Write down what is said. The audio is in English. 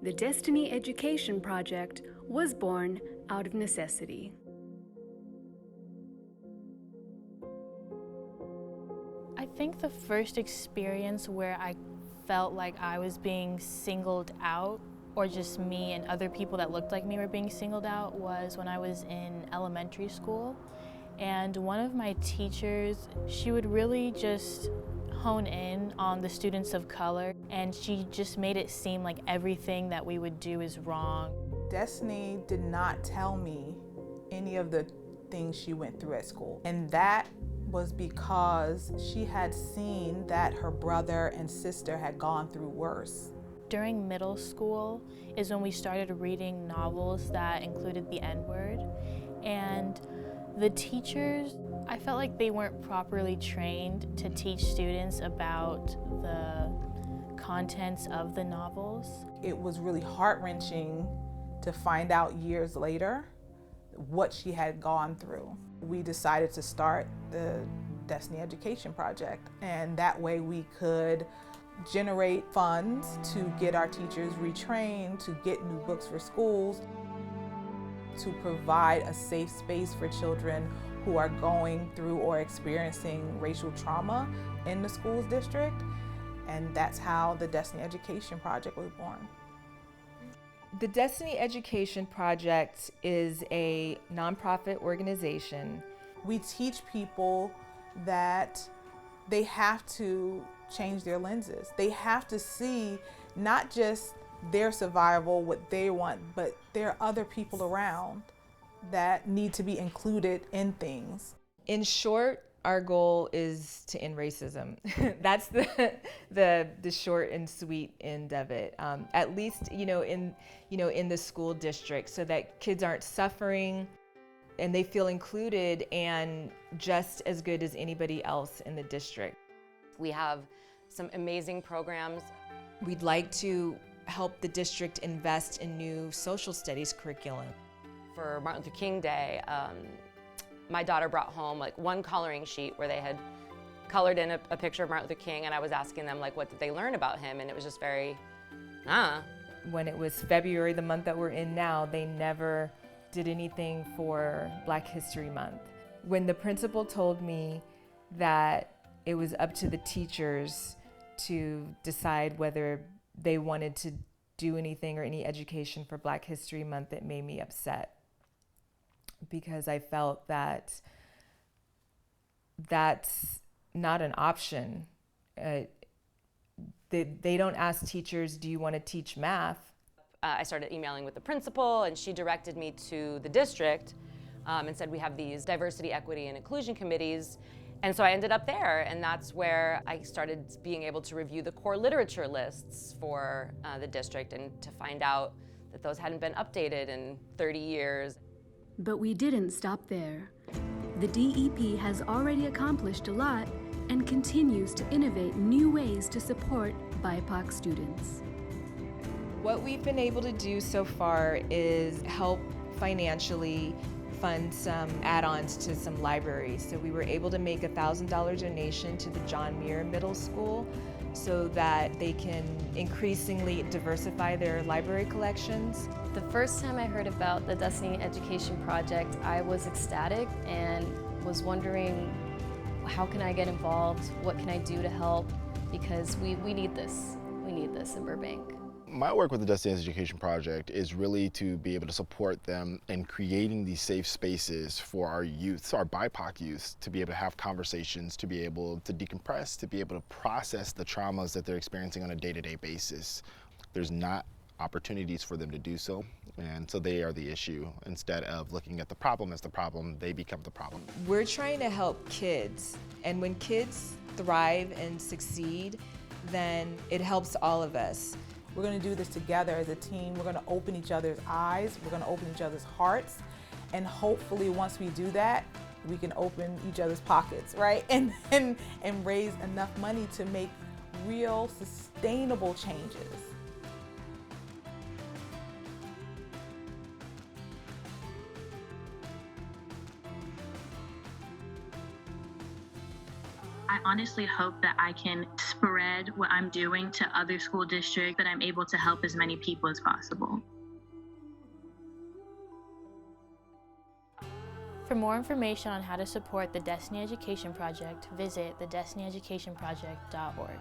The Destiny Education Project was born out of necessity. I think the first experience where I felt like I was being singled out, or just me and other people that looked like me were being singled out, was when I was in elementary school. And one of my teachers, she would really just hone in on the students of color, and she just made it seem like everything that we would do is wrong. Destiny did not tell me any of the things she went through at school. And that was because she had seen that her brother and sister had gone through worse. During middle school is when we started reading novels that included the N-word, and the teachers, I felt like they weren't properly trained to teach students about the contents of the novels. It was really heart-wrenching to find out years later what she had gone through. We decided to start the Destiny Education Project, and that way we could generate funds to get our teachers retrained, to get new books for schools, to provide a safe space for children who are going through or experiencing racial trauma in the schools district. And that's how the Destiny Education Project was born. The Destiny Education Project is a nonprofit organization. We teach people that they have to change their lenses. They have to see not just their survival, what they want, but there are other people around that need to be included in things. In short, our goal is to end racism. That's the short and sweet end of it. At least in the school district, so that kids aren't suffering and they feel included and just as good as anybody else in the district. We have some amazing programs. We'd like to help the district invest in new social studies curriculum. For Martin Luther King Day, my daughter brought home like one coloring sheet where they had colored in a picture of Martin Luther King, and I was asking them like, what did they learn about him? And it was just very, When it was February, the month that we're in now, they never did anything for Black History Month. When the principal told me that it was up to the teachers to decide whether they wanted to do anything or any education for Black History Month, it made me upset, because I felt that that's not an option. They don't ask teachers, do you want to teach math? I started emailing with the principal, and she directed me to the district and said, we have these diversity, equity, and inclusion committees. And so I ended up there, and that's where I started being able to review the core literature lists for the district and to find out that those hadn't been updated in 30 years. But we didn't stop there. The DEP has already accomplished a lot and continues to innovate new ways to support BIPOC students. What we've been able to do so far is help financially fund some add-ons to some libraries. So we were able to make a $1,000 donation to the John Muir Middle School so that they can increasingly diversify their library collections. The first time I heard about the Destiny Education Project, I was ecstatic and was wondering, how can I get involved? What can I do to help? Because we need this. We need this in Burbank. My work with the Destiny Education Project is really to be able to support them in creating these safe spaces for our youth, our BIPOC youth, to be able to have conversations, to be able to decompress, to be able to process the traumas that they're experiencing on a day-to-day basis. There's not opportunities for them to do so, and so they are the issue. Instead of looking at the problem as the problem, they become the problem. We're trying to help kids, and when kids thrive and succeed, then it helps all of us. We're going to do this together as a team. We're going to open each other's eyes. We're going to open each other's hearts. And hopefully once we do that, we can open each other's pockets, right? And raise enough money to make real sustainable changes. I honestly hope that I can spread what I'm doing to other school districts, that I'm able to help as many people as possible. For more information on how to support the Destiny Education Project, visit thedestinyeducationproject.org.